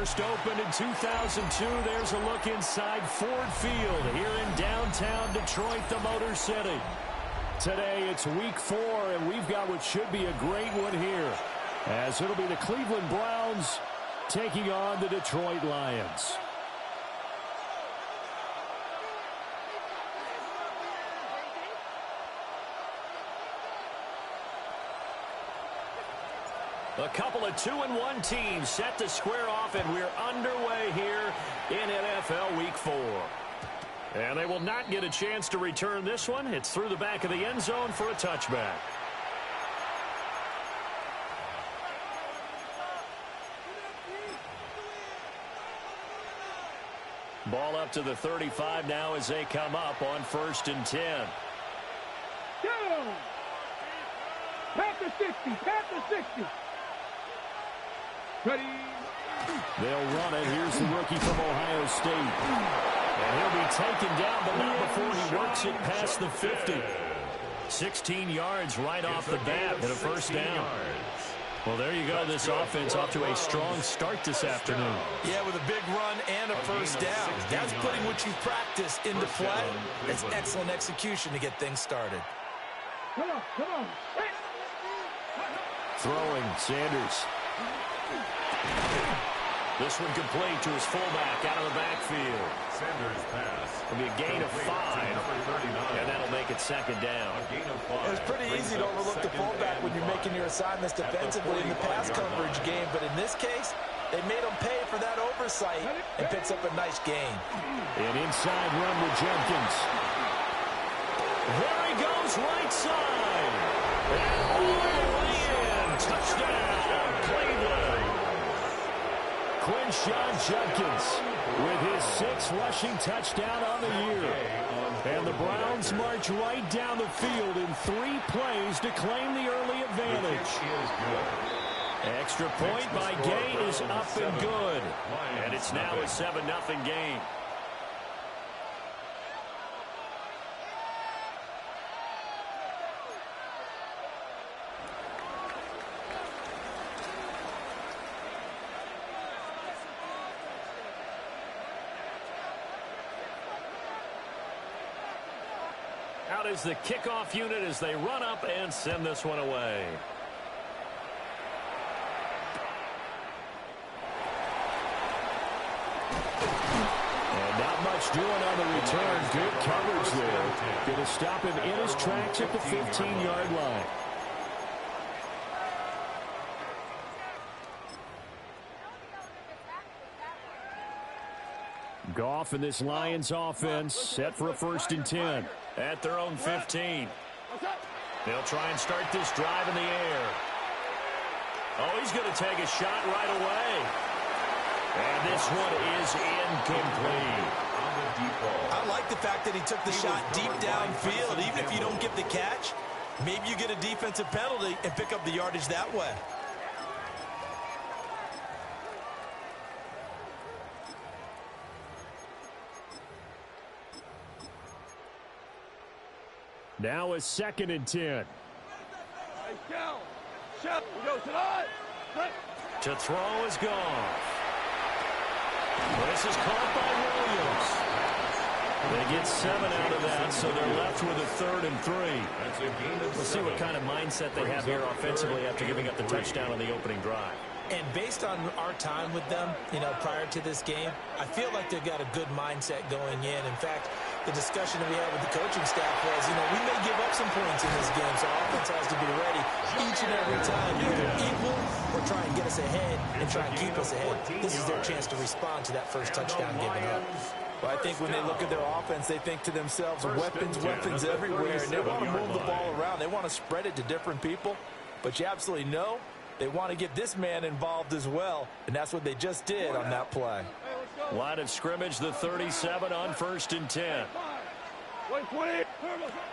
First opened in 2002. There's a look inside Ford Field here in downtown Detroit, the Motor City. Today it's week 4, and we've got what should be a great one here, as it'll be the Cleveland Browns taking on the Detroit Lions. A couple of 2-1 teams set to square off, and we're underway here in NFL Week 4. And they will not get a chance to return this one. It's through the back of the end zone for a touchback. Ball up to the 35 now as they come up on 1st and 10. Go! Pat the 60, pat the 60. Ready. They'll run it. Here's the rookie from Ohio State. And he'll be taken down, but not before he works it past the 50. 16 yards right off the bat and a first down. Well, there you go. This offense off to a strong start this afternoon. Yeah, with a big run and a first down. That's putting what you practice into play. It's excellent execution to get things started. Come on, come on. Throwing, Sanders. This one complete to his fullback out of the backfield. Sanders pass. It'll be a gain of 5, and that'll make it 2nd down. It's pretty easy to overlook the fullback when you're making your assignments defensively in the pass coverage game, but in this case, they made him pay for that oversight and picks up a nice gain. An inside run with Jenkins. There he goes, right side. And all the way in. Touchdown, Cleveland. Quinshon Judkins with his 6th rushing touchdown on the year. And the Browns march right down the field in 3 plays to claim the early advantage. Extra point by Gay is up and good. And it's now a 7-0 game. Out is the kickoff unit as they run up and send this one away. And not much doing on the return. Good coverage there. Going to stop him in his tracks at the 15-yard line. Goff and this Lions offense set for a 1st and 10 at their own 15. They'll try and start this drive in the air. Oh, he's going to take a shot right away. And this one is incomplete. I like the fact that he took the shot deep downfield. Even if you don't get the catch, maybe you get a defensive penalty and pick up the yardage that way. Now a 2nd and 10. To throw is Goff. This is caught by Williams. They get 7 out of that, so they're left with a 3rd and 3. We'll see what kind of mindset they have here offensively after giving up the touchdown on the opening drive. And based on our time with them, prior to this game, I feel like they've got a good mindset going in. In fact, the discussion that we had with the coaching staff was, we may give up some points in this game, so offense has to be ready each and every time, either equal or try and get us ahead and try and keep us ahead. This is their chance to respond to that first touchdown given up. Well, I think when they look at their offense, they think to themselves, weapons, weapons everywhere, and they want to move the ball around. They want to spread it to different people, but you absolutely know they want to get this man involved as well, and that's what they just did on that play. Line of scrimmage, the 37 on 1st and 10.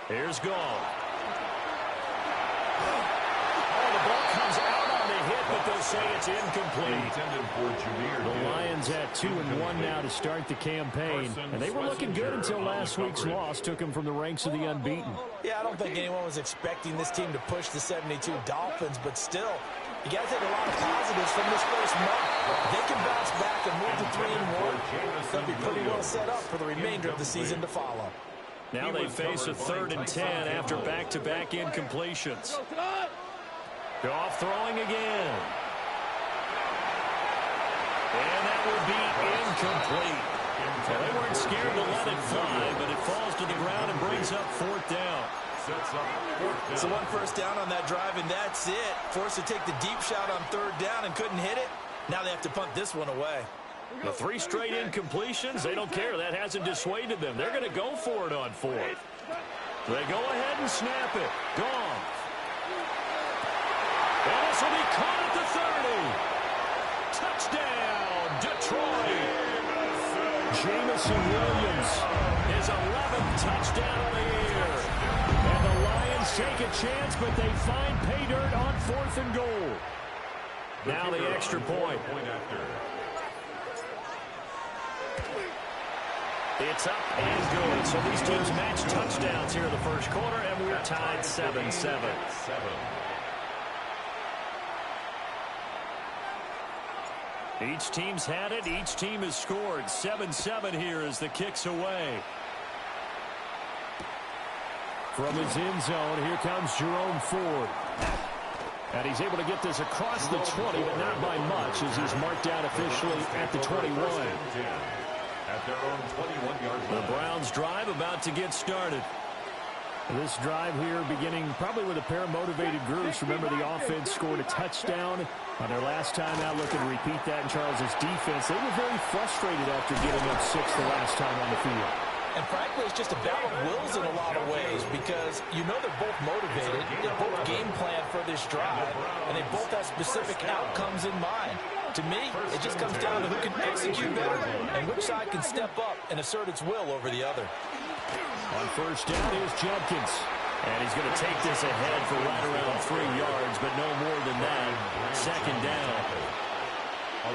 Here's Goff. Oh, the ball comes out on the hit, but they'll say it's incomplete. The Lions at 2-1 now to start the campaign, and they were looking good until last week's loss took them from the ranks of the unbeaten. Yeah, I don't think anyone was expecting this team to push the 72 Dolphins, but still, You got to take a lot of positives from this first month. If they can bounce back and move to 3-1, they'll be pretty well set up for the remainder of the season to follow. Now they face a 3rd and 10 after back-to-back incompletions. Goff throwing again. And that would be incomplete. Well, they weren't scared to let it fly, but it falls to the ground and brings up 4th down. So 1 first down on that drive, and that's it. Forced to take the deep shot on 3rd down and couldn't hit it. Now they have to punt this one away. The 3 straight incompletions, they don't care. That hasn't dissuaded them. They're going to go for it on 4th. They go ahead and snap it. Gone. And this will be caught at the 30. Touchdown, Detroit. Jamison Williams, his 11th touchdown of the year. And the Lions take a chance, but they find pay dirt on 4th and goal. Now the extra point. It's up and good. So these teams match touchdowns here in the first quarter, and we're tied 7-7. Each team's had it. Each team has scored. 7-7 here as the kick's away. From his end zone, here comes Jerome Ford. And he's able to get this across the 20, but not by much, as he's marked out officially at the 21. At their own 21-yard line. The Browns drive about to get started. This drive here beginning probably with a pair of motivated groups. Remember, the offense scored a touchdown on their last time out. Looking to repeat that in Charles's defense. They were very frustrated after giving up 6 the last time on the field. And frankly, it's just a battle of wills in a lot of ways because you know they're both motivated. They both game plan for this drive, and they both have specific outcomes in mind. To me, it just comes down to who can execute better and which side can step up and assert its will over the other. On first down, here's Judkins. And he's going to take this ahead for right around 3 yards, but no more than that. 2nd down.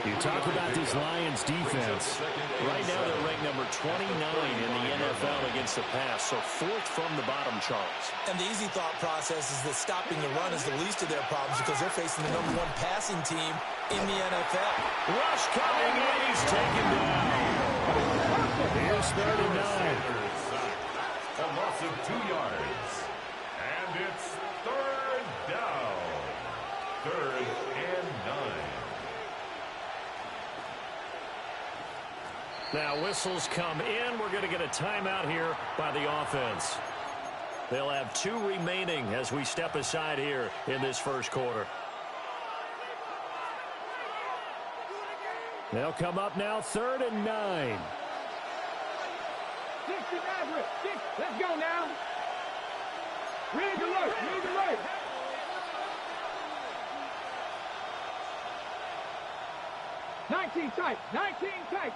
You talk about this Lions defense. Right now they're ranked number 29 in the NFL against the pass, so 4th from the bottom, Charles. And the easy thought process is that stopping the run is the least of their problems because they're facing the number 1 passing team in the NFL. Rush coming, and he's taken down. Here's 3rd and 9. A loss of 2 yards. And it's 3rd down. 3rd and 9. Now whistles come in. We're going to get a timeout here by the offense. They'll have 2 remaining as we step aside here in this first quarter. They'll come up now 3rd and 9. 69, 6. Let's go now. Rig alert. Rig alert. Nineteen tight. 19 tight.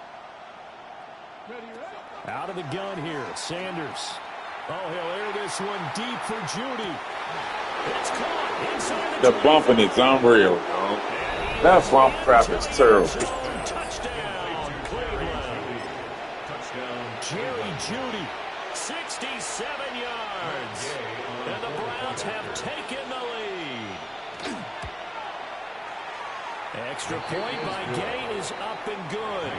Ready, ready. Out of the gun here, Sanders. Oh, he'll air this one deep for Judy. It's caught inside The bumping is unreal, yo. That bump crap is terrible. Touchdown, Cleveland. Jerry Judy, 67 yards. And the Browns have taken the lead. Extra point by Gay is up and good.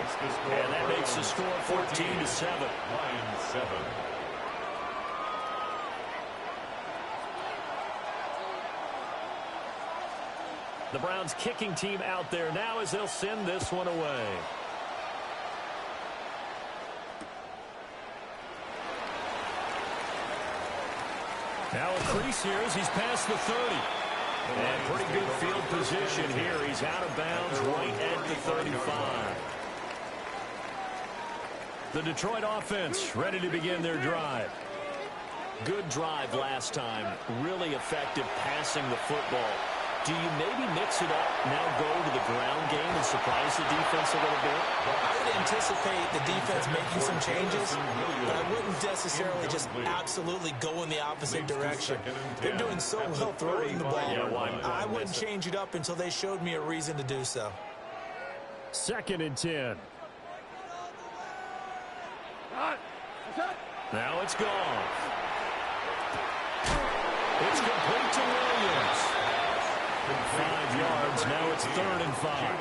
And that makes the score 14-7. Lions 7. The Browns kicking team out there now as they'll send this one away. Now a crease here as he's past the 30. And pretty good field position here. He's out of bounds right at the 35. The Detroit offense ready to begin their drive. Good drive last time. Really effective passing the football. Do you maybe mix it up, now go to the ground game and surprise the defense a little bit? I would anticipate the defense making some changes, but I wouldn't necessarily just absolutely go in the opposite direction. They're doing so well throwing the ball. I wouldn't change it up until they showed me a reason to do so. 2nd and 10. Now it's gone. It's complete to Williams. 5 yards. Now it's 3rd and 5.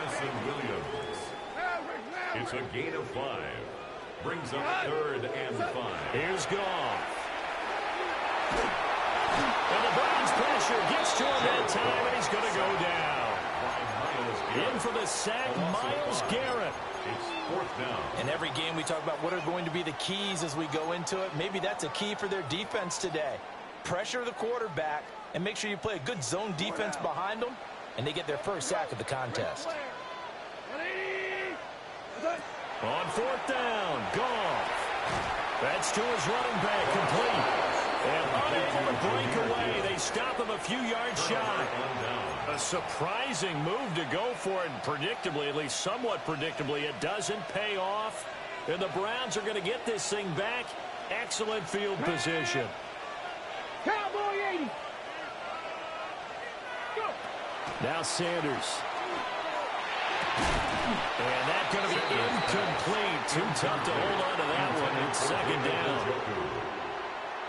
It's a gain of 5. Brings up 3rd and 5. Here's Goff. And the Browns pressure gets to him that time, and he's going to go down. In for the sack, Myles Garrett. It's 4th down. In every game we talk about what are going to be the keys as we go into it. Maybe that's a key for their defense today. Pressure the quarterback and make sure you play a good zone defense behind them, and they get their first sack of the contest. On 4th down, Goff. That's to his running back, complete. And unable to break away. They stop him a few yards shy. A surprising move to go for it, and predictably, at least somewhat predictably, it doesn't pay off. And the Browns are going to get this thing back. Excellent field position. Cowboy 80. Go. Now Sanders. And that's going to be incomplete. Too tough to hold on to that one. It's 2nd down.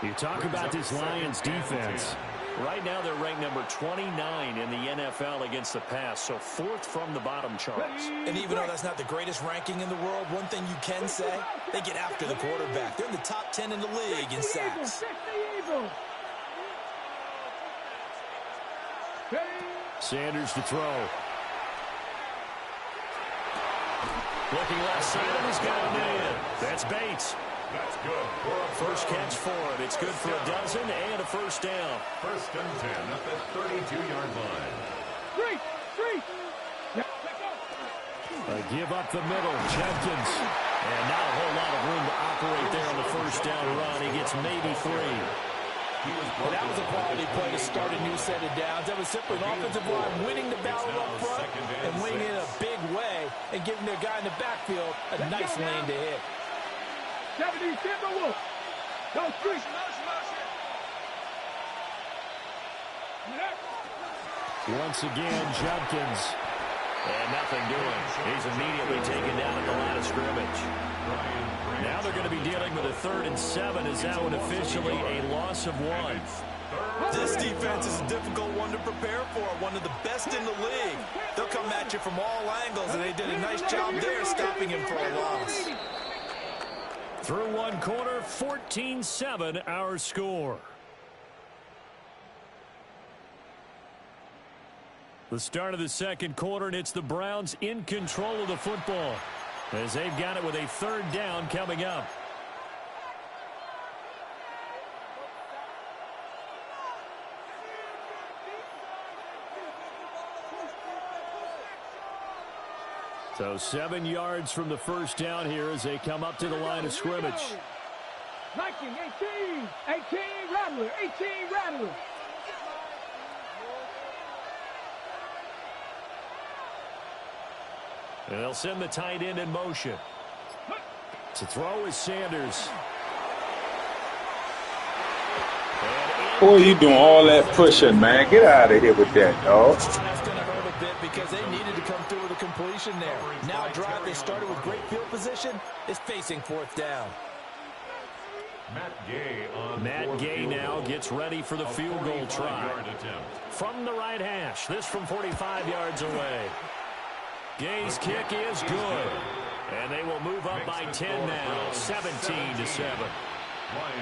You talk about this Lions defense. Right now they're ranked number 29 in the NFL against the pass, so 4th from the bottom charts. And even though that's not the greatest ranking in the world, one thing you can say, they get after the quarterback. They're in the top 10 in the league in sacks. Sanders to throw. Looking left side, and he's got a man. That's Bates. That's good. First catch for him. It's good for a dozen and a 1st down. 1st and 10 at the 32-yard line. 3. Give up the middle. Jenkins. And not a whole lot of room to operate there on the 1st down run. He gets maybe 3. Well, that was a quality play to start a new set of downs. That was simply an offensive line winning the battle up front and winning it in a big way and giving their guy in the backfield a nice lane to hit. 70 Timberwolves. No street. Once again, Jenkins. And nothing doing. He's immediately taken down at the line of scrimmage. Now they're going to be dealing with a 3rd and 7. Is that one officially a loss of 1? This defense is a difficult one to prepare for. One of the best in the league. They'll come at you from all angles, and they did a nice job there stopping him for a loss. Through one quarter, 14-7 our score. The start of the 2nd quarter, and it's the Browns in control of the football as they've got it with a 3rd down coming up. So 7 yards from the 1st down here as they come up to the line of scrimmage. 19, 18, 18, Rattler, 18, Rattler. And they'll send the tight end in motion. To throw is Sanders. Boy, you doing all that pushing, man. Get out of here with that, dog. That's going to hurt a bit because they needed to come through with a completion there. Now drive they started with great field position is facing 4th down. Matt Gay now gets ready for the field goal try. From the right hash. This from 45 yards away. Gay's kick is good. And they will move up by 10 now. 17-7.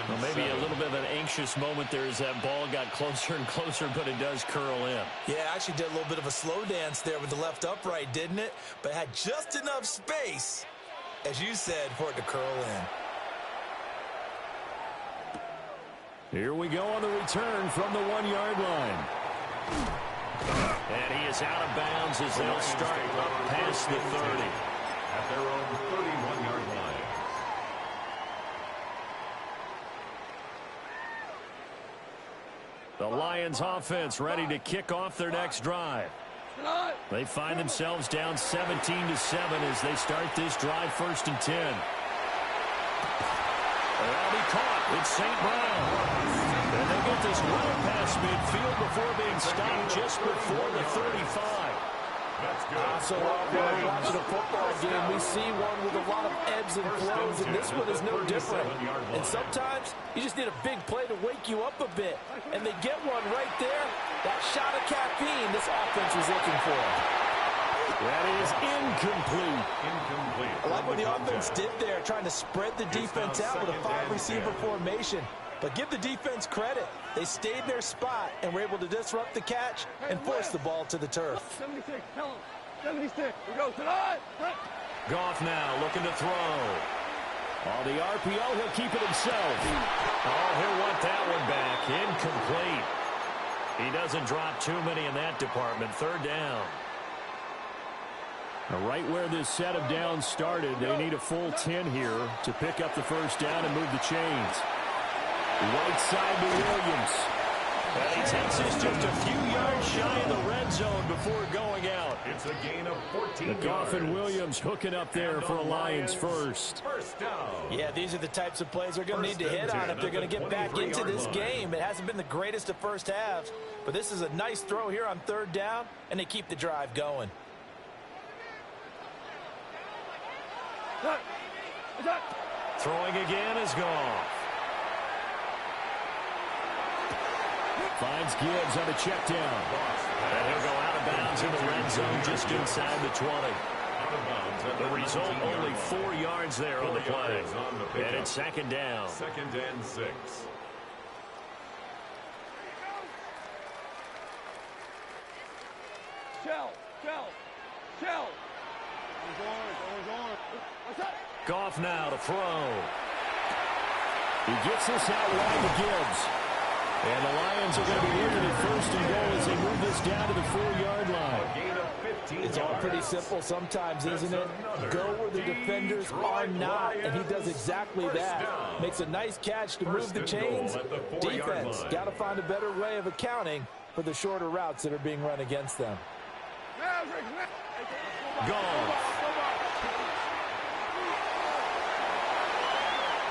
Well, maybe a little bit of an anxious moment there as that ball got closer and closer, but it does curl in. Yeah, actually did a little bit of a slow dance there with the left upright, didn't it? But had just enough space, as you said, for it to curl in. Here we go on the return from the 1-yard line. And he is out of bounds as they'll start up past the 30. At their own 31-yard line. The Lions offense ready to kick off their next drive. They find themselves down 17-7 as they start this drive 1st and 10. They'll be caught. It's St. Brown. And they get this well past midfield before being stopped just before the 35. That's good. So when we're watching a football game, we see one with a lot of ebbs and flows, and this one is no different. And sometimes you just need a big play to wake you up a bit. And they get one right there, That shot of caffeine this offense was looking for. That is incomplete. I like what the offense did there, trying to spread the defense out with a 5-receiver formation. But give the defense credit. They stayed in their spot and were able to disrupt the catch and force the ball to the turf. 76, tell him. 76, we go to the line. Goff now looking to throw. On the RPO, he'll keep it himself. Oh, he'll want that one back. Incomplete. He doesn't drop too many in that department. Third down. Now, right where this set of downs started, they need a full 10 here to pick up the first down and move the chains. Right side to Williams. And he takes this just a few yards shy of the red zone before going out. It's a gain of 14 yards. Goff and Williams hooking up there for a Lions first. First down. Yeah, these are the types of plays they're going to need to hit on if they're going to get back into this game. It hasn't been the greatest of first halves, but this is a nice throw here on third down, and they keep the drive going. Throwing again is Goff. Finds Gibbs on the check down. And he'll go out of bounds in the red zone just inside the 20. The result, only 4 yards there on the play. And it's second down. Second and 6. Shell. Goff now to throw. He gets this out wide to Gibbs. And the Lions are going to be looking at first and goal as they move this down to the 4-yard line. It's all pretty simple sometimes, isn't it? Go where the defenders are not, and he does exactly that. Makes a nice catch to move the chains. Defense got to find a better way of accounting for the shorter routes that are being run against them. Goff.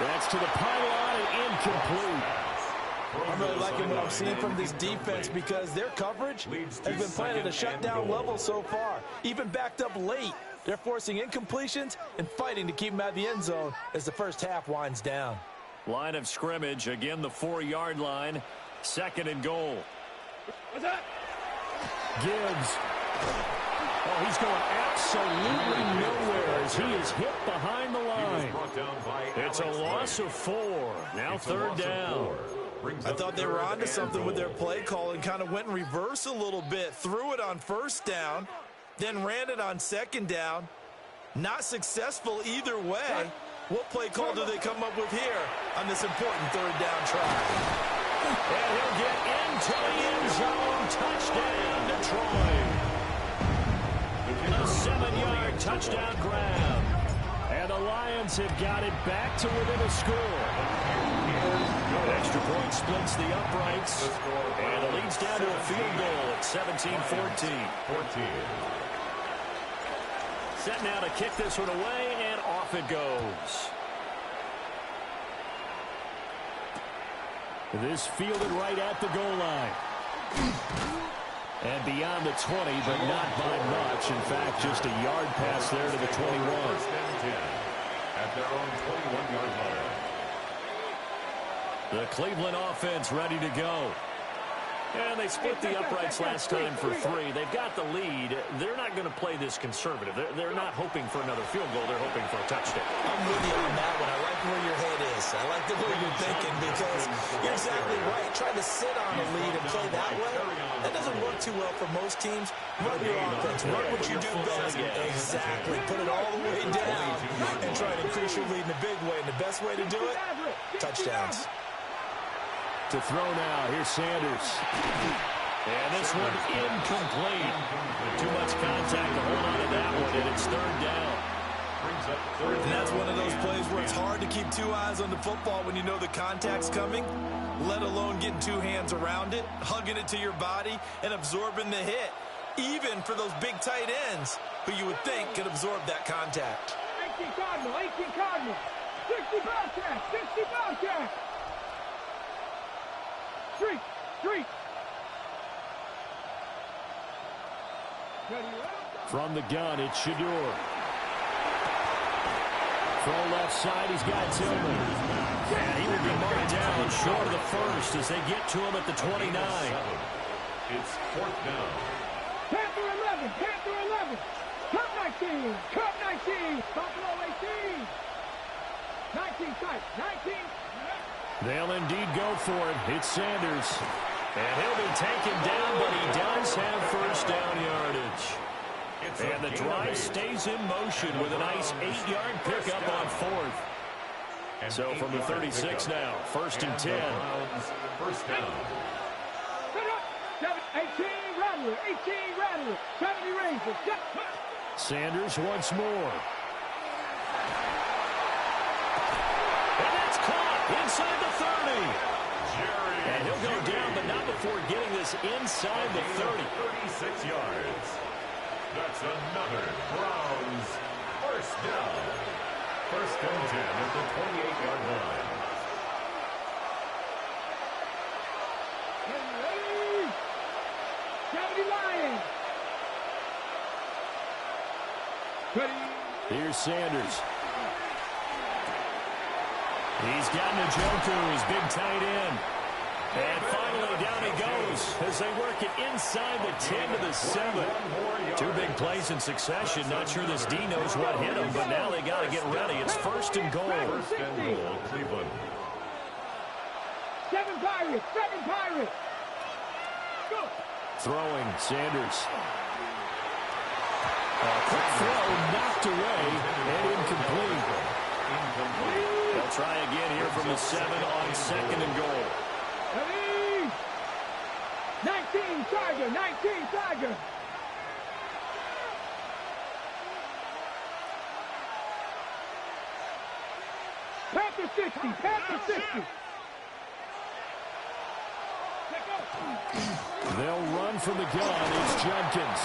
That's to the pylon and incomplete. I'm really liking what I'm seeing from this defense because their coverage has been playing at a shutdown level so far. Even backed up late, they're forcing incompletions and fighting to keep them out of the end zone as the first half winds down. Line of scrimmage, again the 4-yard line. Second and goal. What's that? Gibbs. Oh, he's going absolutely nowhere as he is hit behind the line. It's a loss of 4. Now third down. I thought they were onto something with their play call and kind of went in reverse a little bit. Threw it on first down, then ran it on second down. Not successful either way. What play call do they come up with here on this important third down try? And he'll get into the end zone. Touchdown, Detroit. A 7-yard touchdown grab. And the Lions have got it back to within a score. Extra point splits the uprights. And it leads down to a field goal at 17-14. Set now to kick this one away, and off it goes. This fielded right at the goal line. And beyond the 20, but not by much. In fact, just a yard pass there to the 21. At their own 21-yard line. The Cleveland offense ready to go. And they split the uprights last time for 3. They've got the lead. They're not going to play this conservative. They're not hoping for another field goal. They're hoping for a touchdown. I'm with you on that one. I like where your head is. I like the way you're thinking because you're exactly right. Trying to sit on a lead and play that way, that doesn't work too well for most teams. Run your offense. Run what you do best. Exactly. Put it all the way down and try to increase your lead in a big way. And the best way to do it, touchdowns. To throw now, here's Sanders. And this one incomplete. Too much contact to hold on to that one, and it's third down. And that's one of those plays where it's hard to keep 2 eyes on the football when you know the contact's coming, let alone getting 2 hands around it, hugging it to your body, and absorbing the hit, even for those big tight ends who you would think could absorb that contact. 18 Cardinal. 60 Bobcat. Street. From the gun, it's Shador. Throw left side, he's got Tillman. And he will be marked down short of the first as they get to him at the 29. It's 4th down. Panther 11, Panther 11. Cup 19, Cup 19. Buffalo 18. 19 tight, 19. They'll indeed go for it. It's Sanders. And he'll be taken down, but he does have first down yardage. And the drive stays in motion with a nice 8-yard pickup on 4th. So from the 36 now, 1st and 10. First down. 18 Rattler, 18 Rattler. 70 Rangers. Sanders once more. And that's caught inside the 30. And he'll go down, but not before getting this inside the 30. 36 yards. That's another Browns first down. 1st and 10 at the 28-yard line. Ready? 70 Lions. Ready? Here's Sanders. He's got Njoku, his big tight end. And finally down he goes as they work it inside the 10 to the 7. 2 big plays in succession. Not sure this D knows what hit him, but now they got to get ready. It's 1st and goal. 1st and goal, Cleveland. 7 Pirates, 7 Pirates. Go. Throwing, Sanders. A quick throw knocked away and incomplete. They'll try again here from the 7 on 2nd and goal. Ready? 19 Tiger, 19 Tiger. Panther 60, Panther 60. They'll run from the gun. It's Judkins.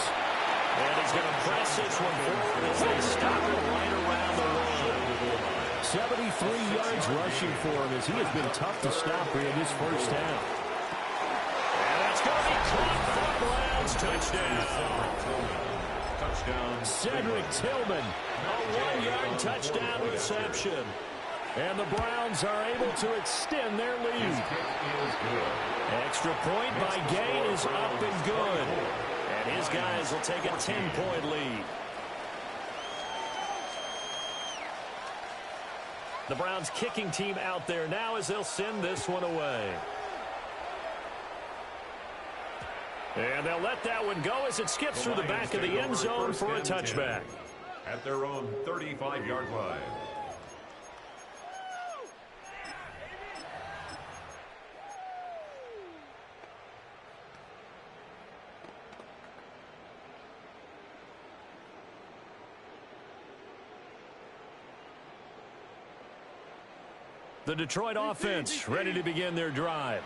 And he's going to press this one forward as they stop it right around the line. 73 yards rushing for him as he has been tough to stop here in this first half. And that's going to be caught for Browns. Touchdown. Touchdown. Cedric Tillman, a 1-yard touchdown reception. And the Browns are able to extend their lead. Extra point by Gay is up and good. And his guys will take a 10-point lead. The Browns kicking team out there now as they'll send this one away. And they'll let that one go as it skips through the back of the end zone for a touchback. At their own 35-yard line. The Detroit offense ready to begin their drive.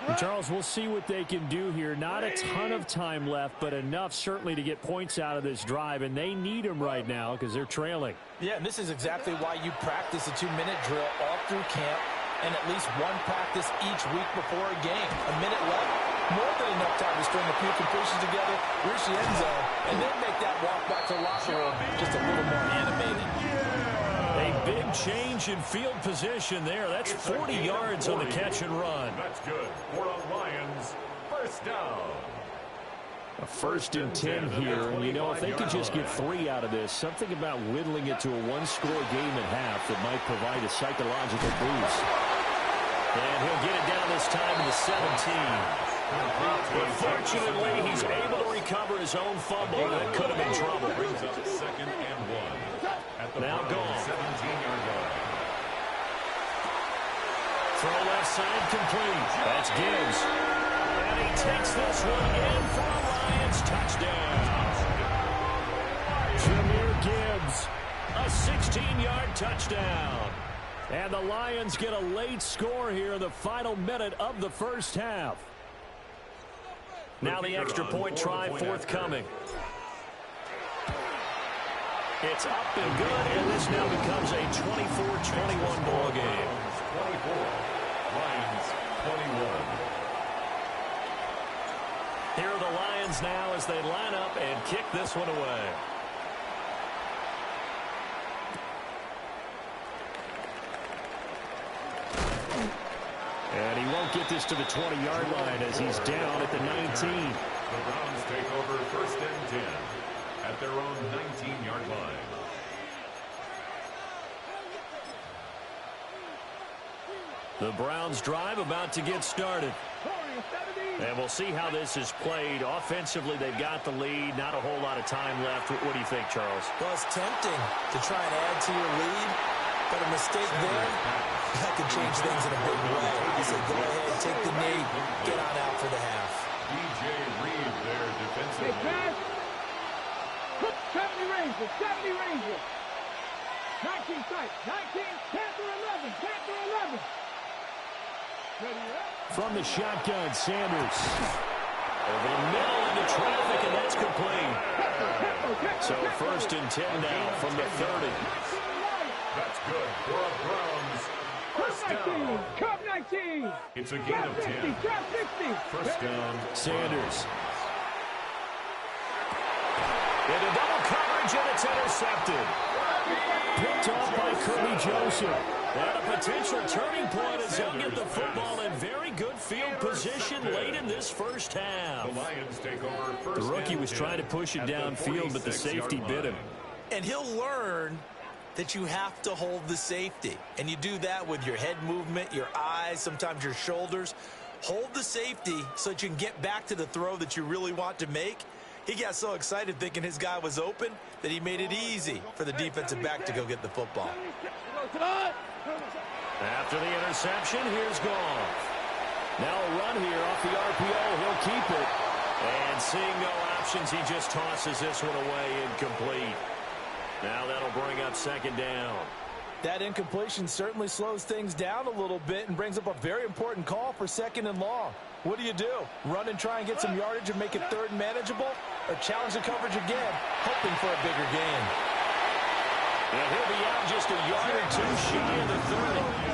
And Charles, we'll see what they can do here. Not a ton of time left, but enough certainly to get points out of this drive, and they need them right now because they're trailing. Yeah, and this is exactly why you practice a 2-minute drill all through camp and at least one practice each week before a game. A minute left, more than enough time to string a few completions together, reach the end zone, and then make that walk back to the locker room just a little more animated. A big change in field position there. That's 40 yards on the catch and run. That's good for the Lions. First down. A 1st and 10 here, and you know, if they could just get 3 out of this, something about whittling it to a 1-score game at half that might provide a psychological boost. And he'll get it down this time to the 17. But fortunately, he's able to recover his own fumble that could have been trouble. Brings up 2nd and 1. At the Now gone. 17-yard line. Throw left side complete. That's Gibbs. And he takes this one in for a Lions touchdown. Jahmyr Gibbs, a 16-yard touchdown. And the Lions get a late score here in the final minute of the first half. Now the extra point try forthcoming. It's up and good, and this now becomes a 24-21 ball game. 24. Lions 21. Here are the Lions now as they line up and kick this one away. And he won't get this to the 20-yard line as he's down at the 19. The Browns take over 1st and 10 at their own 19-yard line. The Browns drive about to get started. And we'll see how this is played. Offensively, they've got the lead. Not a whole lot of time left. What do you think, Charles? Well, it's tempting to try and add to your lead, but a mistake there, that could change things in a big way. He said, go ahead, take the knee, get on out for the half. DJ Reed there defensively. Hey, pass. 70 Rangers, 70 Rangers. 19 sight, 19, Panther 11, Panther 11. From the shotgun, Sanders. Over the middle into traffic, and that's complete. So 1st and 10 now from the 30. That's good for a Browns. First down. Cup 19. It's a gain of 10. Drop 60. First down. Sanders. Into double coverage, and it's intercepted. Picked off by Kirby Joseph. And a potential turning point as he'll get the football in very good field position late in this first half. The Lions take over first. The rookie was trying to push it downfield, but the safety bit him. And he'll learn that you have to hold the safety. And you do that with your head movement, your eyes, sometimes your shoulders. Hold the safety so that you can get back to the throw that you really want to make. He got so excited thinking his guy was open that he made it easy for the defensive back to go get the football. After the interception, here's Goff. Now a run here off the RPO. He'll keep it. And seeing no options, he just tosses this one away incomplete. Now that'll bring up 2nd down. That incompletion certainly slows things down a little bit and brings up a very important call for 2nd and long. What do you do? Run and try and get some yardage and make it 3rd and manageable? Or challenge the coverage again, hoping for a bigger gain? And he'll be out just a yard or two shy of the 30.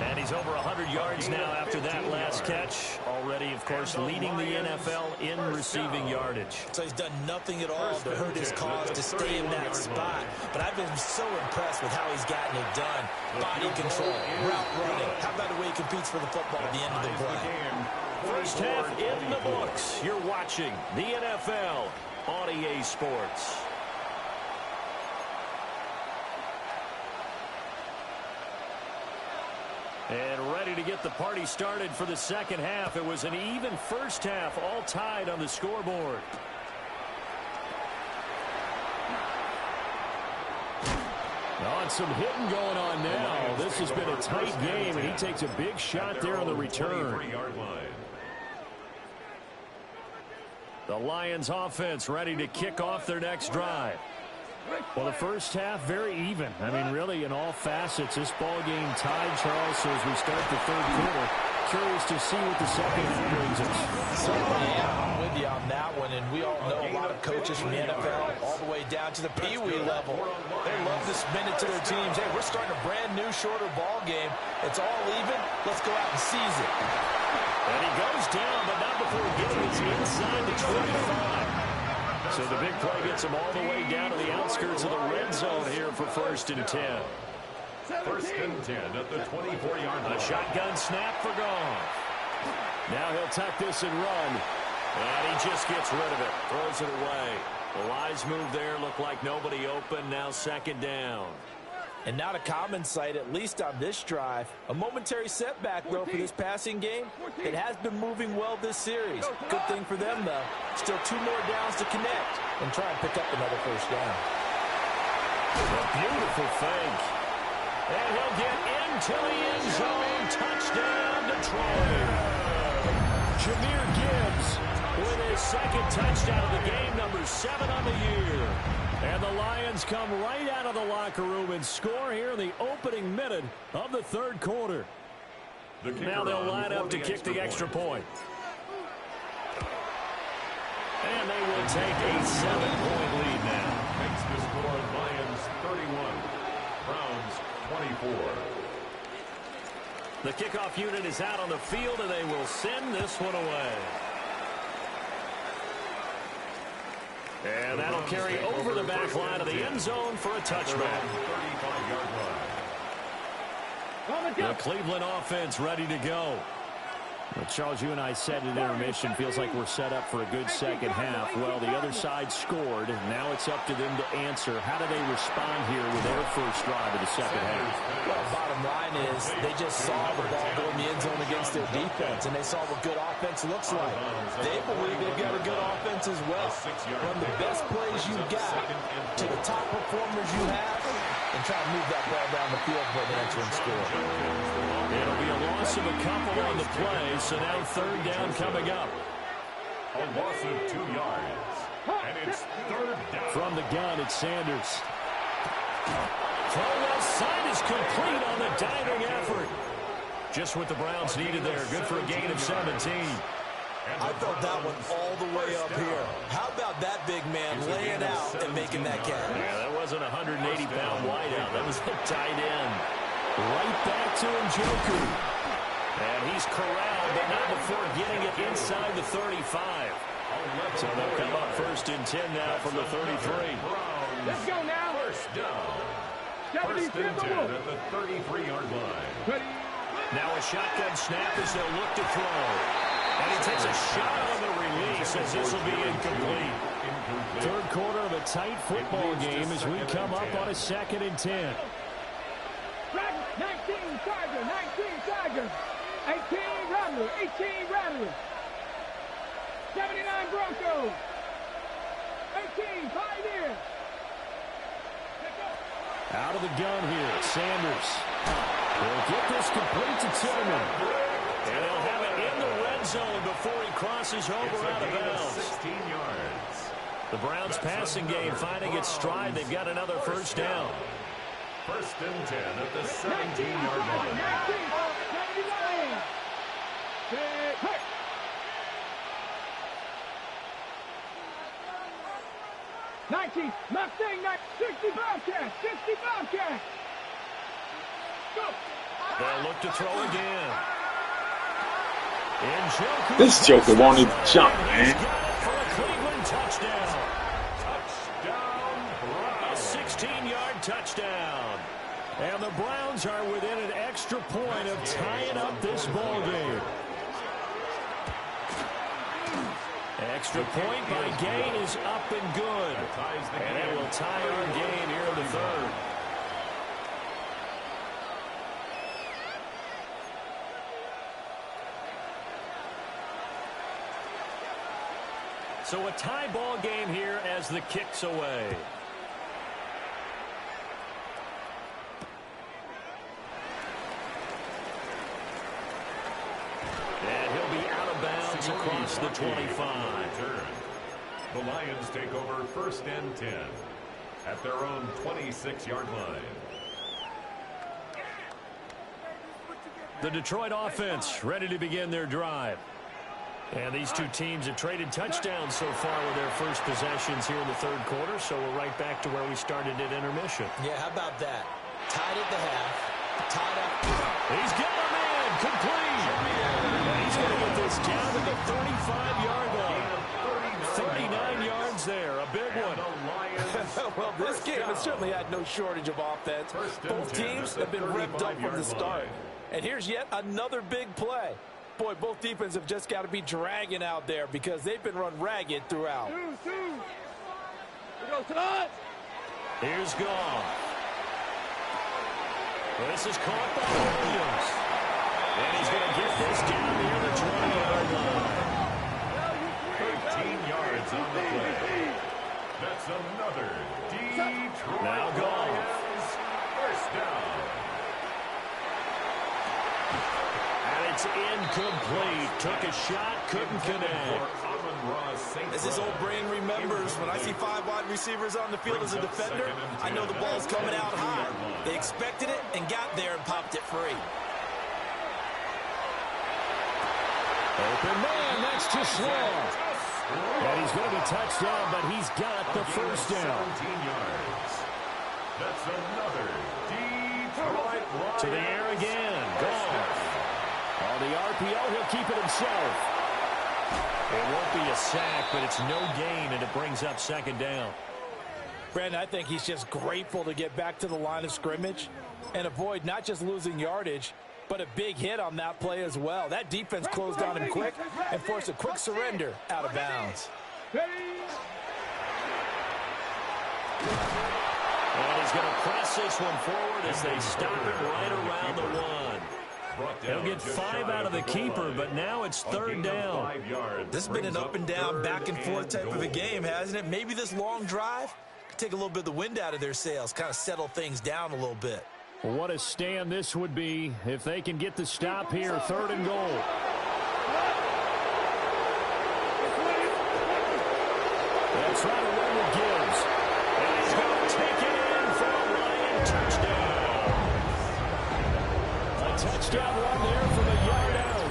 And he's over 100 yards now after that last catch. Already, of course, leading the NFL in receiving yardage. So he's done nothing at all to hurt his cause to stay in that spot. But I've been so impressed with how he's gotten it done. Body control, route running. How about the way he competes for the football at the end of the play? First half in the books. You're watching the NFL on EA Sports. And ready to get the party started for the second half. It was an even first half, all tied on the scoreboard. On some hitting going on now. This has been a tight game, and he takes a big shot there on the return. The Lions offense ready to kick off their next drive. Well, the first half, very even. I mean, really, in all facets, this ball game tied, Charles. So as we start the 3rd quarter, curious to see what the second half brings us. Certainly, I'm with you on that one. And we all know a lot of coaches from the NFL all the way down to the Pee-wee level. They love to spin it to their teams. Hey, we're starting a brand new, shorter ball game. It's all even. Let's go out and seize it. And he goes down, but not before getting it inside the 25. So the big play gets him all the way down to the outskirts of the red zone here for 1st and 10. 1st and 10 at the 24-yard line. A shotgun snap for Goff. Now he'll tuck this and run. And he just gets rid of it. Throws it away. The Lions move there. Look like nobody open. Now 2nd down. And not a common sight, at least on this drive. A momentary setback, though, for this passing game. It has been moving well this series. Good thing for them, though. Still 2 more downs to connect and try and pick up another 1st down. A beautiful fake. And he'll get into the end zone. Touchdown, Detroit. Jahmyr Gibbs with his 2nd touchdown of the game, number 7 on the year. And the Lions come right out of the locker room and score here in the opening minute of the 3rd quarter. Now they'll line up to kick the extra point. And they will take a 7-point lead now. Makes the score Lions 31, Browns 24. The kickoff unit is out on the field, and they will send this one away. And that'll carry over the back line of the end zone for a touchback. 35-yard line. The Cleveland offense ready to go. Well, Charles, you and I said at intermission, feels like we're set up for a good second half. Well, the other side scored. Now it's up to them to answer. How do they respond here with their first drive of the second half? Well, bottom line is they just saw the ball go in the end zone against their defense, and they saw what good offense looks like. They believe they've got a good offense as well. Run the best plays you've got to the top performers you have and try to move that ball down the field for an answering score. It'll be a loss of a couple on the play, so now third down coming up. A loss of 2 yards. And it's third down. From the gun, it's Sanders. Throw left side is complete on the diving effort. Just what the Browns needed there. Good for a gain of 17. I felt that one all the way up here. How about that big man laying out and making that catch? Yeah, that wasn't a 180-pound wideout. That was a tight end. Right back to Njoku. And he's corralled, but not before getting it inside the 35. So they'll come up first and 10 now from the 33. Let's go now. First down. First and 10 at the 33-yard line. Now a shotgun snap as they'll look to throw. And he takes a shot on the release as this will be incomplete. Third quarter of a tight football game as we come up on a 2nd and 10. 19 Chargers, 19 Chargers, 18 Rattlers, 18 Rattlers, 79 Broncos, 18 Pioneers. Out of the gun here, Sanders. Will get this complete to Tillman. And he'll have it in the red zone before he crosses over out of bounds. 16 yards. The Browns passing game finding its stride. They've got another first down. First and 10 at the 17-yard line. 19, Mustang, 60 Bobcats, 60 Bobcats. Go. They'll look to throw again. Njoku. This joker won't even jump, man. For a Cleveland touchdown. Touchdown. A 16-yard touchdown. And the Browns are within an extra point of tying up this ball game. Extra point by Gain is up and good. And it will tie our game here in the third. So a tie ball game here as the kick's away. And he'll be out of bounds across the 25. The Lions take over first and 10 at their own 26-yard line. The Detroit offense ready to begin their drive. And these two teams have traded touchdowns so far with their first possessions here in the third quarter, so we're right back to where we started at intermission. Yeah, how about that? Tied at the half, tied up. He's got him in, complete. And he's going to get this down to the 35-yard line. 39 yards there, a big one. Well, this game has certainly had no shortage of offense. Both teams have been revved up from the start. And here's yet another big play. Boy, both defenses have just got to be dragging out there because they've been run ragged throughout. Here's Goff. This is caught by Williams. And he's going to get this down near the 20-yard line. 13 yards on the play. That's another Detroit Now Goff. Lions first down. And it's incomplete. Took a shot, couldn't connect. As this old brain remembers, when I see 5 wide receivers on the field as a defender, I know the ball's coming out high. They expected it and got there and popped it free. Open man next to Slaw. And he's going to be touched down, but he's got the first down. 17 yards. That's another Detroit Lions. To the air again. Goff. On the RPO, he'll keep it himself. It won't be a sack, but it's no gain, and it brings up second down. Brandon, I think he's just grateful to get back to the line of scrimmage and avoid not just losing yardage, but a big hit on that play as well. That defense closed on him quick and forced a quick surrender out of bounds. And he's going to press this one forward as they stop it right around the 1. He'll get 5 out of the keeper, but now it's 3rd down. This has been an up and down, back and forth type of a game, hasn't it? Maybe this long drive could take a little bit of the wind out of their sails, kind of settle things down a little bit. Well, what a stand this would be if they can get the stop here, 3rd and goal. That's right away with Gibbs. And he's going to take it in for a Lion touchdown. A touchdown run there from a yard out.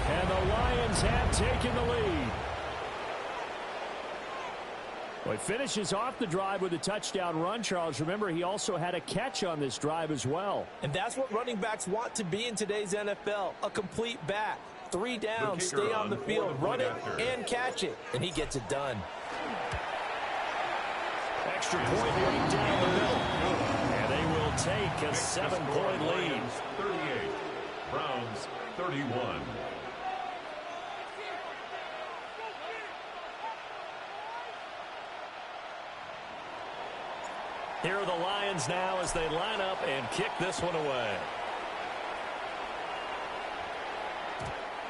And the Lions have taken the lead. Well, he finishes off the drive with a touchdown run, Charles. Remember, he also had a catch on this drive as well. And that's what running backs want to be in today's NFL, a complete back. 3 down, stay on the field, run it and catch it, and he gets it done. Extra point right down the middle. And they will take a 7-point lead. 38, Browns 31. Here are the Lions now as they line up and kick this one away.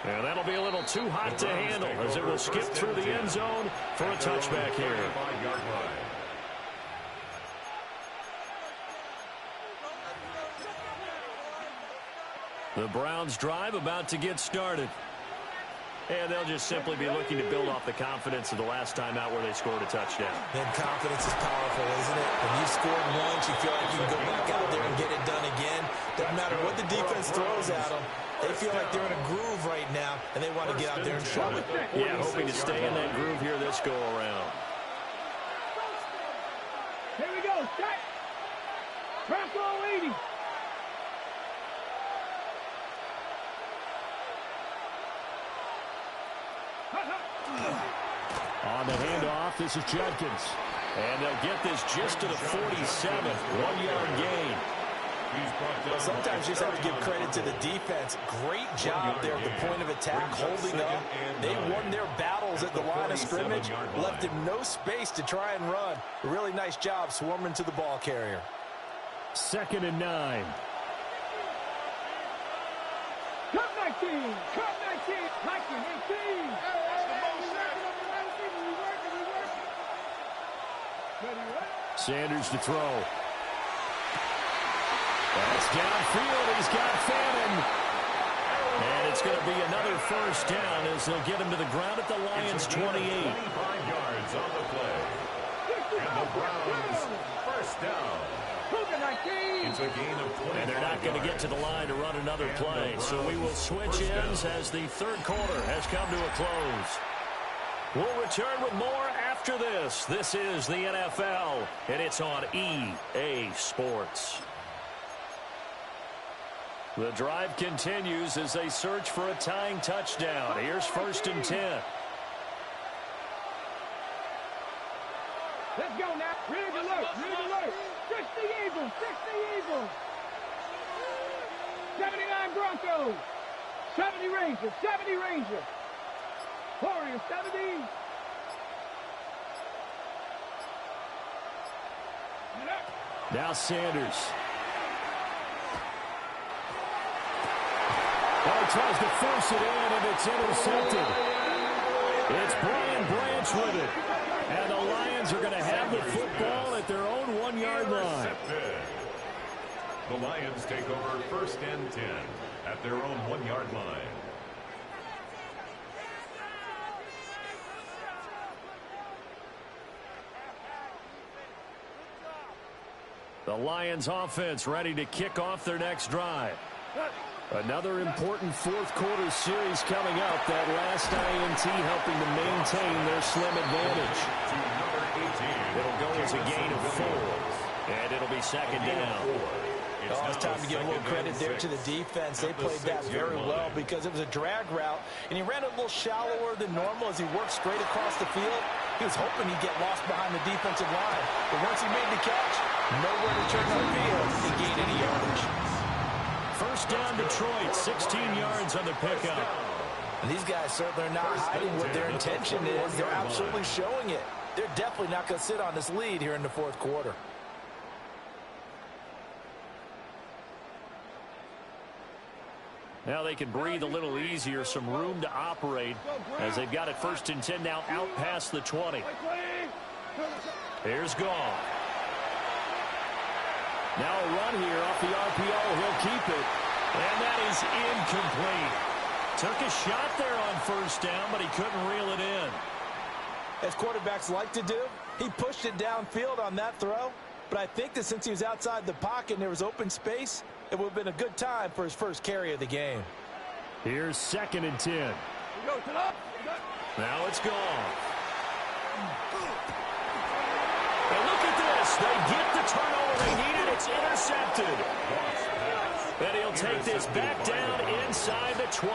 And that'll be a little too hot to handle as it will skip through the end zone for a touchback here. The Browns drive about to get started. And they'll just simply be looking to build off the confidence of the last time out where they scored a touchdown. And confidence is powerful, isn't it? When you've scored once, you feel like you can go back out there and get it done again. Doesn't matter what the defense throws at them. They feel like they're in a groove right now, and they want to get out there and show it. Yeah, hoping to stay in that groove here this go-around. Here we go, set. Press all 80. On the handoff, this is Judkins. And they'll get this just to the 47, 1-yard gain. Well, sometimes you just have to give credit to the defense. Great job there at the point of attack, holding up. They won their battles at the line of scrimmage, left him no space to try and run. A really nice job swarming to the ball carrier. 2nd and 9. Cup 19. Cup 19. 19. Sanders to throw. That's downfield. He's got Fannin. And it's going to be another 1st down as they'll get him to the ground at the Lions' 28. 25 yards on the play. And the Browns 1st down. It's a gain of 20. And they're not going to get to the line to run another play. So we will switch ends as the 3rd quarter has come to a close. We'll return with more after this. This is the NFL, and it's on EA Sports. The drive continues as they search for a tying touchdown. Here's 1st and 10. Let's go now. Rig alert. Rig alert. 60 Eagles. 60 Eagles. 79 Broncos. 70 Rangers. 70 Rangers. Warriors 70. Now Sanders. Oh, tries to force it in, and it's intercepted. It's Brian Branch with it. And the Lions are going to have the football at their own 1-yard line. The Lions take over 1st and 10 at their own 1-yard line. The Lions offense ready to kick off their next drive. Another important 4th quarter series coming up. That last INT helping to maintain their slim advantage. It'll go as a gain of 4. And it'll be 2nd down. Oh, it's time to give a little credit there to the defense. They played that very well because it was a drag route, and he ran a little shallower than normal as he worked straight across the field. He was hoping he'd get lost behind the defensive line, but once he made the catch, nowhere to turn the field to gain any yardage. First down, Detroit, 16 yards on the pickup. And these guys certainly are not hiding what their intention is. They're absolutely showing it. They're definitely not going to sit on this lead here in the fourth quarter. Now they can breathe a little easier, some room to operate as they've got it first and 10 now out past the 20. Here's Goff. Now a run here off the RPO. He'll keep it. And that is incomplete. Took a shot there on first down, but he couldn't reel it in. As quarterbacks like to do, he pushed it downfield on that throw. But I think that since he was outside the pocket and there was open space, it would have been a good time for his first carry of the game. Here's second and 10. Now it's gone. And look at this. They get the turnover they needed. It's intercepted. And he'll take this back down inside the 20.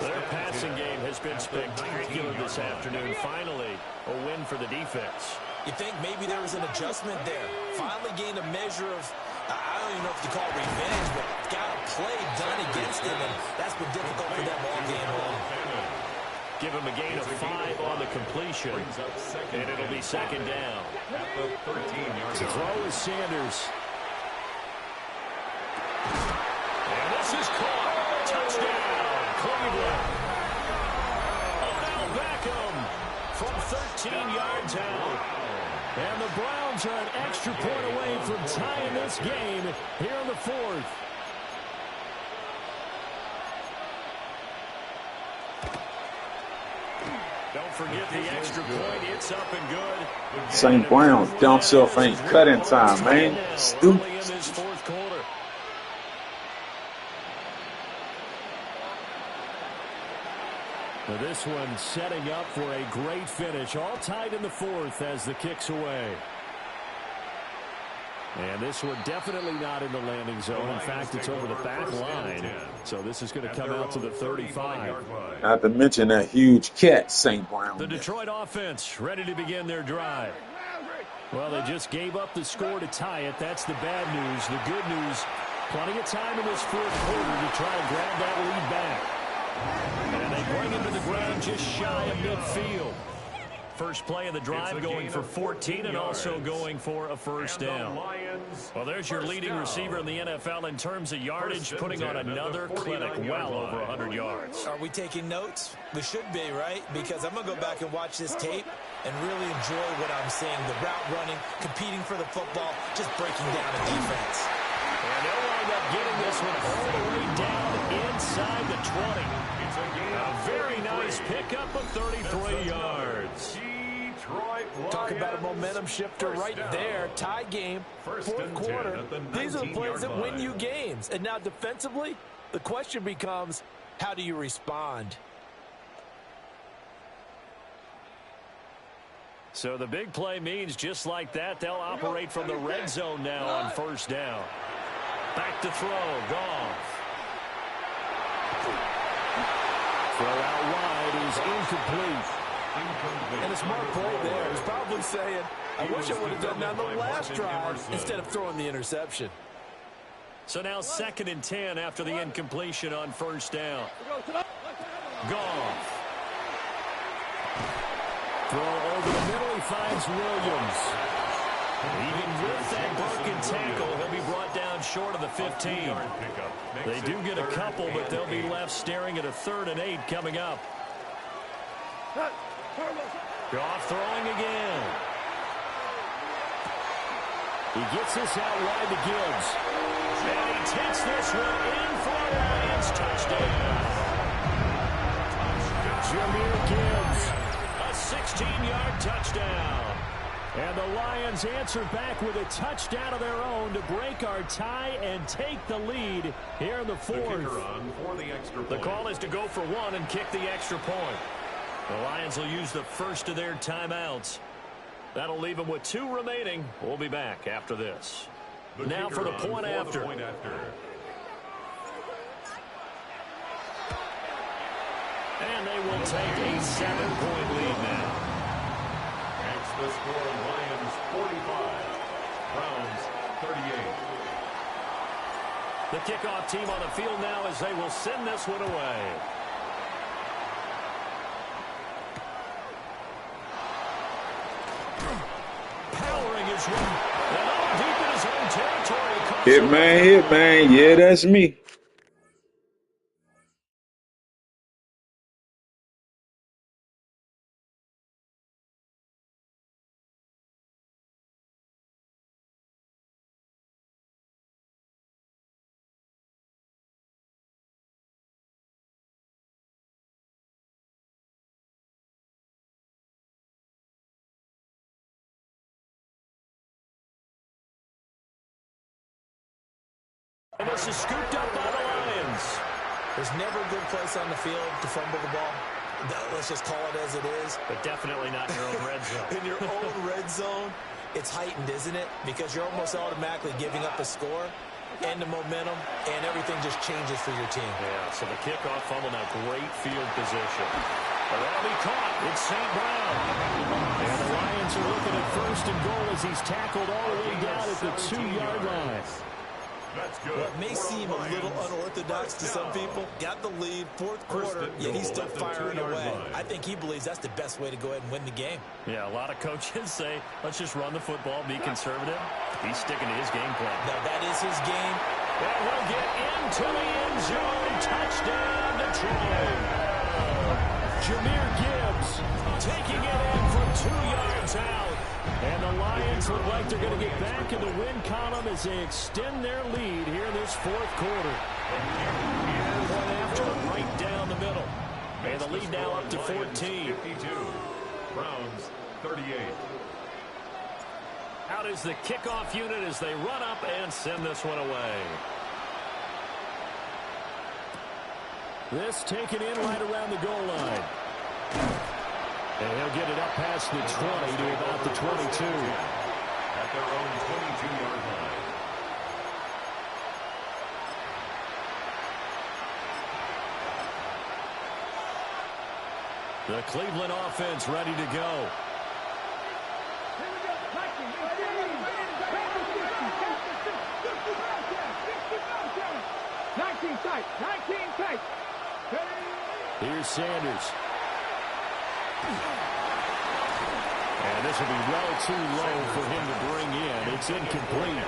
Their passing game has been spectacular this afternoon. Finally, a win for the defense. You think maybe there was an adjustment there. Finally gained a measure of, I don't even know if you call it revenge, but got a play done against him, and that's been difficult for them all game long. Give him a gain of 5 on the completion, and it'll be second down. To throw is Sanders. And this is caught. Touchdown, Cleveland. Odell Beckham from 13 yards out. And the Browns are an extra point away from tying this game here in the fourth. Don't forget the extra point. It's up and good. St. Brown dump self ain't cut in time, man. Stupid. In this fourth quarter. Now this one setting up for a great finish. All tied in the fourth as the kick's away. And this one definitely not in the landing zone. In fact, it's over the back line. So this is going to come out to the 35. Not to mention that huge catch, St. Brown. The Detroit offense ready to begin their drive. Well, they just gave up the score to tie it. That's the bad news. The good news, plenty of time in this fourth quarter to try and grab that lead back. And they bring him to the ground just shy of midfield. First play of the drive going for 14 and also going for a first down. Well, there's your leading receiver in the NFL in terms of yardage, putting on another clinic well over 100 yards. Are we taking notes? We should be, right? Because I'm going to go back and watch this tape and really enjoy what I'm seeing. The route running, competing for the football, just breaking down the defense. And they'll wind up getting this one all the way down inside the 20. A very nice pickup of 33 yards. Talk about a momentum shifter right there. Tie game, fourth quarter. These are the plays that win you games. And now defensively, the question becomes, how do you respond? So the big play means just like that, they'll operate from the red zone now on first down. Back to throw, Goff. Throw out wide is incomplete. And a smart play there. He's probably saying, I wish I would have done that on the last drive instead of throwing the interception. So now second and 10 after the incompletion on first down. Goff. Throw over the middle, he finds Williams. Even with that broken tackle, he'll be brought down short of the 15. They do get a couple, but they'll be left staring at a 3rd and 8 coming up. Goff throwing again. He gets this out wide to Gibbs. And he takes this one in for a Lions touchdown. Jahmyr Gibbs, a 16-yard touchdown. And the Lions answer back with a touchdown of their own to break our tie and take the lead here in the fourth. The call is to go for one and kick the extra point. The Lions will use the first of their timeouts. That'll leave them with 2 remaining. We'll be back after this. Now for the point after. And they will take a 7-point lead now. It's the score: Lions 45, Browns 38. The kickoff team on the field now as they will send this one away. Powering his run. And up deep in his own territory. Hitman. Yeah, that's me. And this is scooped up by the Lions. There's never a good place on the field to fumble the ball. Let's just call it as it is. But definitely not in your own red zone. In your own red zone, it's heightened, isn't it? Because you're almost automatically giving up a score and the momentum, and everything just changes for your team. Yeah, so the kickoff fumble now, great field position. But that'll be caught. It's St. Brown. And the Lions are looking at 1st and goal as he's tackled all the way down at the 2-yard line. That's good. What may seem a little unorthodox to some people, got the lead, 4th quarter, yet he's still firing away. I think he believes that's the best way to go ahead and win the game. Yeah, a lot of coaches say, let's just run the football, be conservative. He's sticking to his game plan. Now, that is his game. And we'll get into the end zone. Touchdown, Detroit. Jahmyr Gibbs taking it in from 2 yards out. And the Lions look like they're going to get back in the win column as they extend their lead here in this 4th quarter. Point after right down the middle. And the lead now up to 14. 52, Browns 38. Out is the kickoff unit as they run up and send this one away. This taken in right around the goal line. And he'll get it up past the 20 to about the 22. At their own 22-yard line. The Cleveland offense ready to go. 19 tight. 19 tight. Here's Sanders. And this will be well too low for him to bring in. It's incomplete.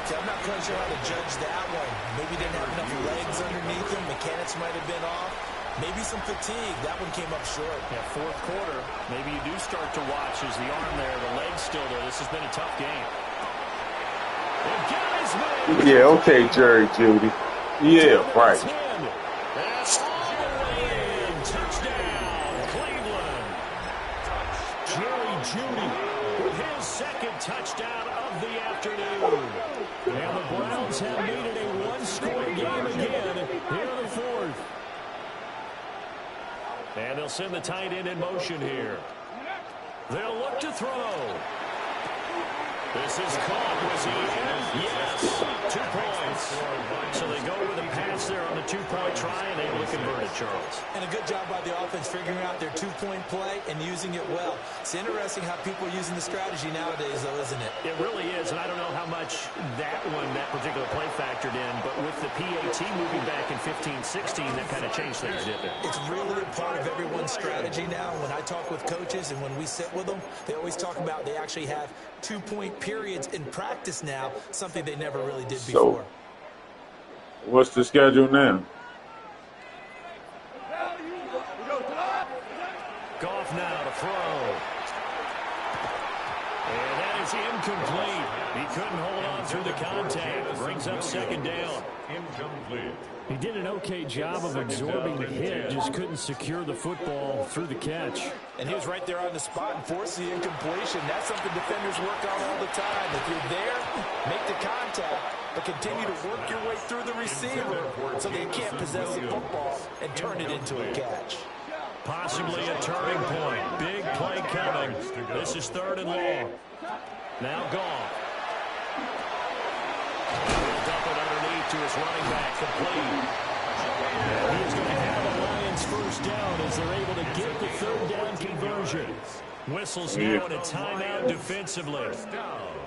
See, I'm not quite sure how to judge that one. Maybe didn't have enough legs underneath him. Mechanics might have been off. Maybe some fatigue. That one came up short. Yeah, 4th quarter. Maybe you do start to watch as the arm there, the leg's still there. This has been a tough game. Yeah, okay, Jerry Judy. Yeah, right. That's all the way in. Touchdown, Cleveland. Jerry Judy with his 2nd touchdown of the afternoon. And the Browns have made it a 1-score game again here in the 4th. And they'll send the tight end in motion here. They'll look to throw. This is caught. Was he in? Yes. 2 points. So they go with a pass there on the 2-point try, and able to convert it, Charles. And a good job by the offense figuring out their 2-point play and using it well. It's interesting how people are using the strategy nowadays, though, isn't it? It really is, and I don't know how much that particular play factored in, but with the PAT moving back in 15-16, that kind of changed things, didn't it? It's really a part of everyone's strategy now. When I talk with coaches and when we sit with them, they always talk about they actually have 2-point periods in practice now, something they never really did before. So, what's the schedule now? Goff now to throw. And that is incomplete. He couldn't hold on through the contact. Brings up 2nd down. Incomplete. He did an okay job of absorbing the hit, just couldn't secure the football through the catch. And he was right there on the spot and forced the incompletion. That's something defenders work on all the time. If you're there, make the contact, but continue to work your way through the receiver so they can't possess the football and turn it into a catch. Possibly a turning point. Big play coming. This is 3rd and long. Now Goff. to his running back, complete. And he is going to have a Lions first down as they're able to get the third down conversion. Whistles now in a timeout defensively.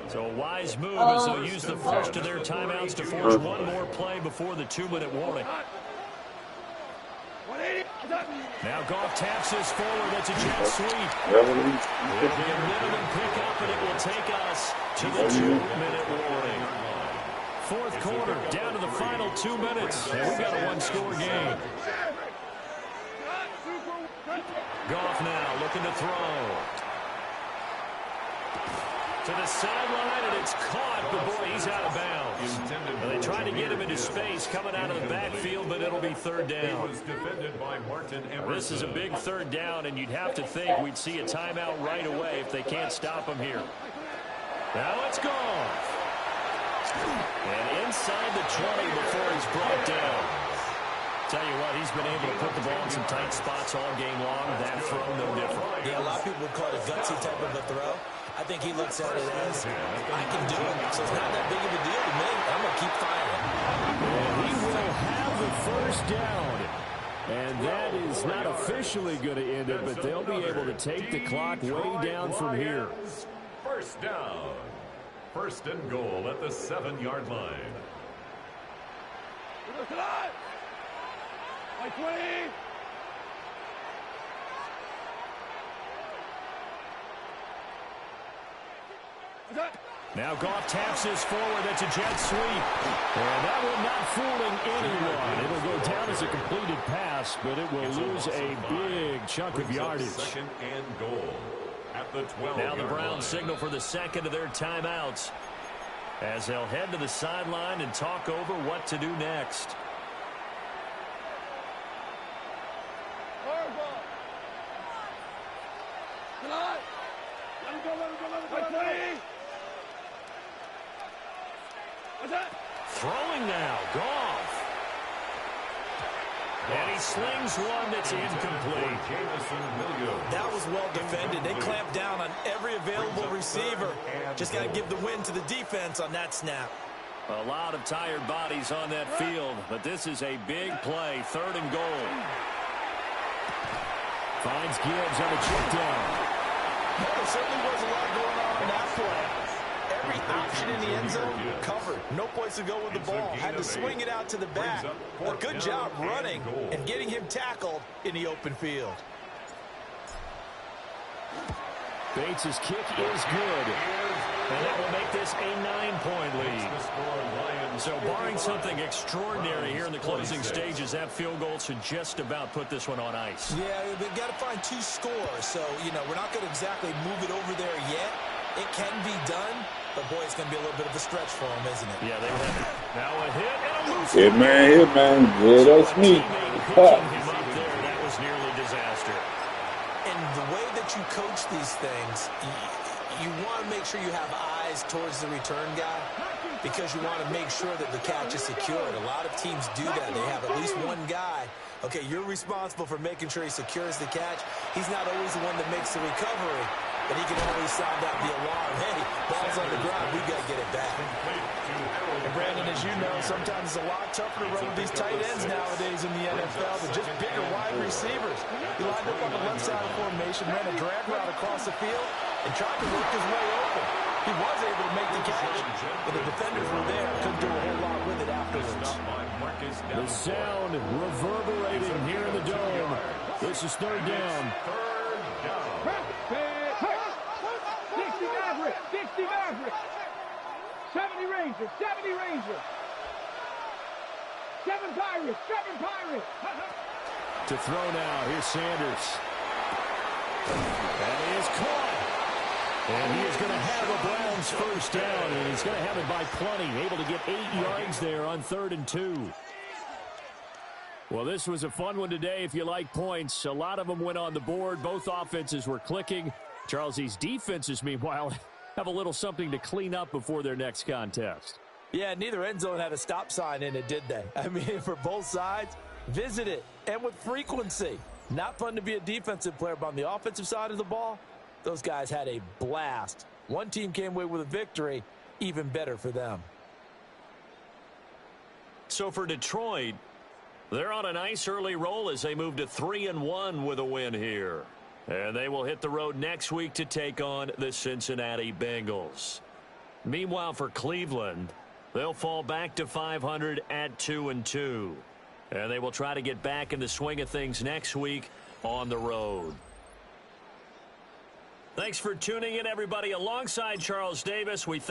So a wise move as they'll use the first of their timeouts to force one more play before the 2-minute warning. Now Goff taps this forward. That's a jet sweep. It'll be a minimum pickup, and it will take us to the 2-minute warning. Fourth quarter, down to the final 2 minutes, and we've got a one-score game. Goff now looking to throw. To the sideline, and it's caught, but boy, he's out of bounds. Well, they tried to get him into space coming out of the backfield, but it'll be third down. This is a big third down, and you'd have to think we'd see a timeout right away if they can't stop him here. Now it's Goff. And inside the 20 before he's brought down. Tell you what, he's been able to put the ball in some tight spots all game long. That throw, no different. Yeah, a lot of people would call it a gutsy type of a throw. I think he looks at it as, I can do it, so it's not that big of a deal to me. I'm going to keep firing. And he will have the first down. And that is not officially going to end it, but they'll be able to take the clock way down from here. First down. First and goal at the 7-yard line. Now Goff taps this forward. That's a jet sweep. And that one not fooling anyone. It'll go down as a completed pass, but it will lose a big chunk of yardage. Second and goal at the 12-yard line. Now the Browns signal for the second of their timeouts as they'll head to the sideline and talk over what to do next. Throwing now, Goff. And he slings one that's incomplete. That was well defended. They clamped down on every available receiver. Just got to give the win to the defense on that snap. A lot of tired bodies on that field, but this is a big play. Third and goal. Finds Gibbs on a check down. Well, there certainly was a lot going on in that play. Every option in the end zone covered. No place to go with the ball. Had to swing it out to the back. A good job running and getting him tackled in the open field. Bates' kick is good. And that will make this a 9-point lead. So barring something extraordinary here in the closing stages, that field goal should just about put this one on ice. Yeah, they've got to find 2 scores. So, you know, we're not going to exactly move it over there yet. It can be done, but boy, it's going to be a little bit of a stretch for them, isn't it? Yeah, they will. Now a hit and a loose. Hitman. Yeah, that's me. That was nearly disaster. And the way that you coach these things, you want to make sure you have eyes towards the return guy because you want to make sure that the catch is secured. A lot of teams do that. They have at least one guy. Okay, you're responsible for making sure he secures the catch. He's not always the one that makes the recovery, but he can always sound out the alarm. Hey, ball's on the ground. We've got to get it back. And Brandon, as you know, sometimes it's a lot tougher to run with these tight ends nowadays in the NFL than just bigger wide receivers. He lined up on the left side of formation, ran a drag route across the field, and tried to work his way open. He was able to make the catch, but the defenders were there. Couldn't do a whole lot with it afterwards. The sound reverberating here in the dome. This is third down. 60 Mavericks, 60 Mavericks. 70 Rangers, 70 Rangers. 7 Pirates, 7 Pirates. To throw now, here's Sanders. And he is caught. And he is going to have a Browns first down, and he's going to have it by plenty. Able to get 8 yards there on 3rd and 2. Well, this was a fun one today if you like points. A lot of them went on the board. Both offenses were clicking. Charles, these defenses, meanwhile, have a little something to clean up before their next contest. Yeah, neither end zone had a stop sign in it, did they? I mean, for both sides, visit it, and with frequency. Not fun to be a defensive player, but on the offensive side of the ball, those guys had a blast. One team came away with a victory, even better for them. So for Detroit, they're on a nice early roll as they move to 3-1 with a win here. And they will hit the road next week to take on the Cincinnati Bengals. Meanwhile, for Cleveland, they'll fall back to 500 at 2-2. And they will try to get back in the swing of things next week on the road. Thanks for tuning in, everybody. Alongside Charles Davis, we thank